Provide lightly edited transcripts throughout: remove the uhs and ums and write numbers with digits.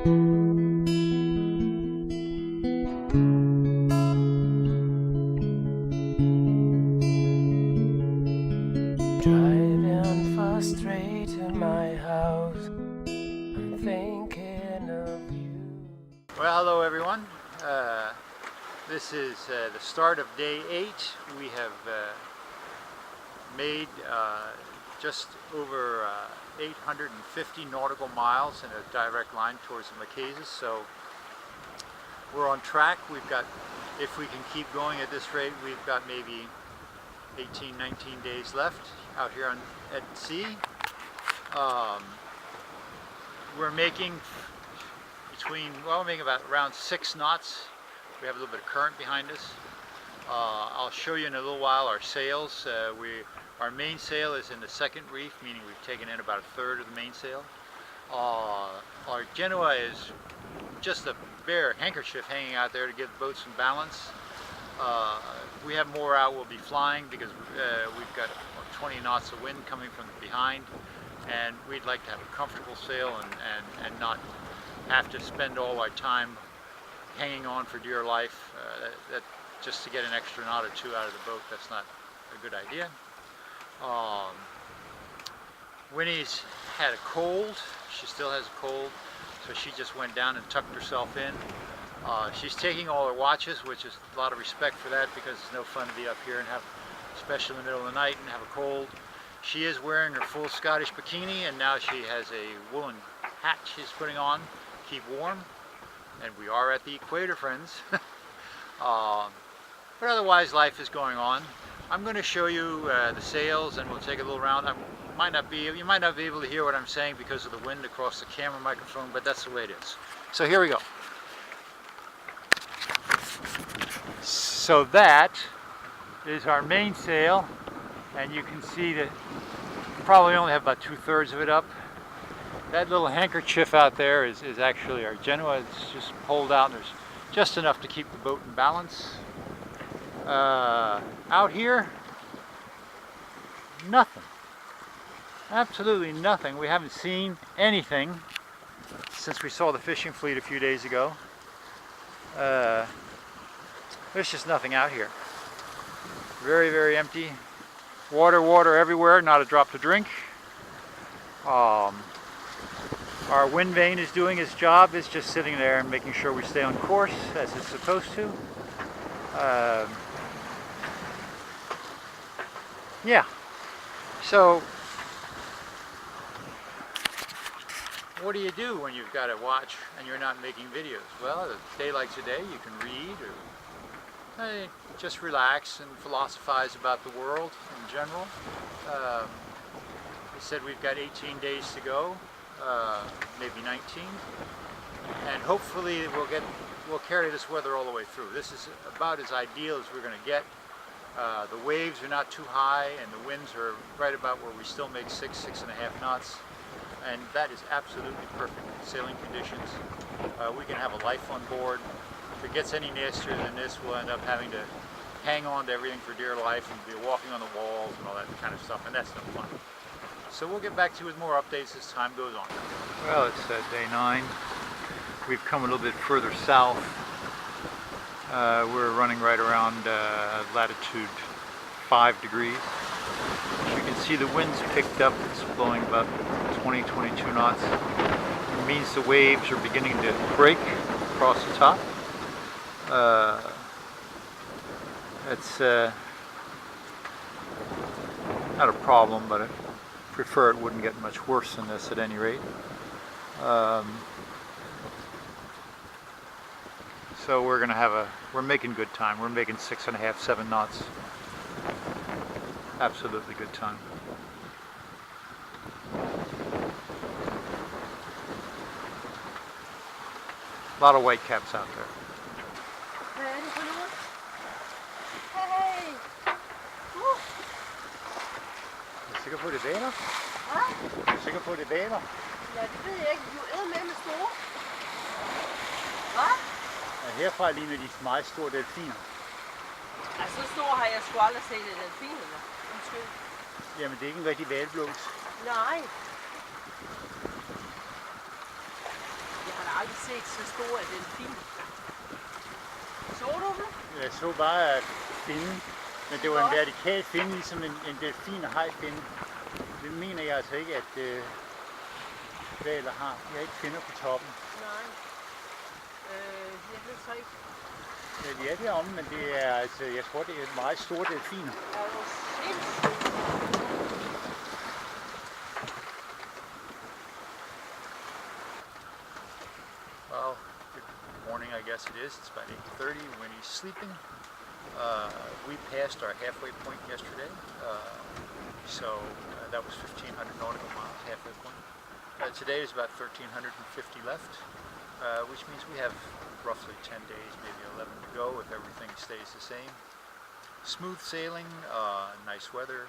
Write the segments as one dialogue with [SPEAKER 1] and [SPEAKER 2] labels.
[SPEAKER 1] Driving fast straight to my house, I'm thinking of you.
[SPEAKER 2] Well, hello everyone. This is the start of day 8. We have made just over 850 nautical miles in a direct line towards the Marquesas, so we're on track. We've got, if we can keep going at this rate, we've got maybe 18, 19 days left out here at sea. We're making we're making about around 6 knots. We have a little bit of current behind us. I'll show you in a little while our sails. Our mainsail is in the second reef, meaning we've taken in about 1/3 of the mainsail. Our Genoa is just a bare handkerchief hanging out there to give the boat some balance. We have more out. We'll be flying because we've got 20 knots of wind coming from behind, and we'd like to have a comfortable sail and not have to spend all our time hanging on for dear life. Just to get an extra knot or 2 out of the boat, that's not a good idea. Winnie's had a cold. She still has a cold, so she just went down and tucked herself in. She's taking all her watches, which is a lot of respect for that, because it's no fun to be up here and have, especially in the middle of the night, and have a cold. She is wearing her full Scottish bikini, and now she has a woolen hat she's putting on, keep warm. And we are at the equator, friends. But otherwise, life is going on. I'm going to show you the sails, and we'll take a little round. You might not be able to hear what I'm saying because of the wind across the camera microphone, but that's the way it is. So here we go. So that is our mainsail, and you can see that we probably only have about 2/3 of it up. That little handkerchief out there is actually our Genoa. It's just pulled out, and there's just enough to keep the boat in balance. Out here, nothing. Absolutely nothing. We haven't seen anything since we saw the fishing fleet a few days ago. There's just nothing out here. Very, very empty. Water everywhere, not a drop to drink. Our wind vane is doing its job. It's just sitting there and making sure we stay on course as it's supposed to. Yeah. So, what do you do when you've got to watch and you're not making videos? Well, a day like today, you can read or just relax and philosophize about the world in general. They said we've got 18 days to go. Maybe 19, and hopefully we'll carry this weather all the way through. This is about as ideal as we're going to get. The waves are not too high, and the winds are right about where we still make 6.5 knots, and that is absolutely perfect sailing conditions. We can have a life on board. If it gets any nastier than this, we'll end up having to hang on to everything for dear life and be walking on the walls and all that kind of stuff, and that's no fun. So we'll get back to you with more updates as time goes on. Well, it's day 9. We've come a little bit further south. We're running right around latitude 5 degrees. You can see the wind's picked up. It's blowing about 20-22 knots. It means the waves are beginning to break across the top. It's not a problem, but I prefer it wouldn't get much worse than this at any rate. So we're making good time. We're making 6.5, 7 knots. Absolutely good time. A lot of white caps out there. Sikker på det vaner? Hvad? Sikker på det vaner?
[SPEAKER 3] Ja, det ved jeg ikke. Du er med store. Hvad?
[SPEAKER 2] Ja, herfra ligner de meget store delfiner.
[SPEAKER 3] Ja, så store har jeg sgu aldrig set delfinerne. Undskyld.
[SPEAKER 2] Jamen, det er ikke en rigtig hvalblås.
[SPEAKER 3] Nej. Jeg har da aldrig set så stor er delfin. Så du den?
[SPEAKER 2] Jeg så bare finnen, men det var en vertikal finde, ligesom en delfin og hajfinde. Det mener jeg altså ikke, at hvaler har. De har ikke finner på toppen.
[SPEAKER 3] Nej. Jeg ved så ikke.
[SPEAKER 2] Ja, de er deromme, men det er altså, jeg tror, det er meget store delfiner.
[SPEAKER 3] Er du sindssygt?
[SPEAKER 2] Well, good morning, I guess it is. It's about 8:30 when he's sleeping. We passed our halfway point yesterday, so that was 1,500 nautical miles, halfway point. Today is about 1,350 left, which means we have roughly 10 days, maybe 11 to go if everything stays the same. Smooth sailing, nice weather,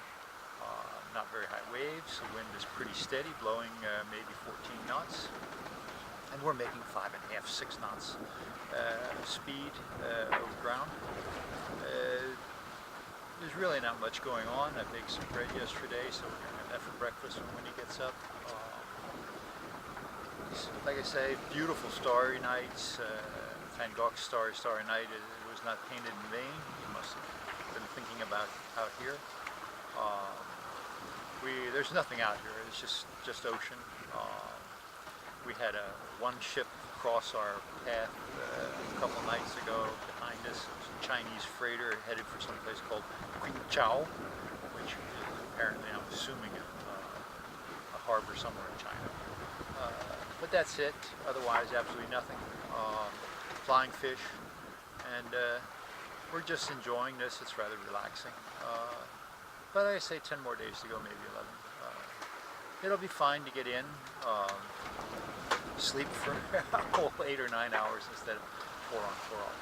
[SPEAKER 2] not very high waves. The wind is pretty steady, blowing maybe 14 knots. And we're making 5.5, 6 knots speed over ground. There's really not much going on. I baked some bread yesterday, so we're going to have that for breakfast when he gets up. Like I say, beautiful starry nights. Van Gogh's Starry Night was not painted in vain. He must have been thinking about out here. There's nothing out here. It's just ocean. We had one ship cross our path a couple nights ago behind us. It was a Chinese freighter headed for some place called Qingzhou, which is apparently, I'm assuming, a harbor somewhere in China. But that's it. Otherwise, absolutely nothing. Flying fish, and we're just enjoying this. It's rather relaxing. But I say 10 more days to go, maybe 11. It'll be fine to get in. Sleep for a whole 8 or 9 hours instead of 4 on, 4 off.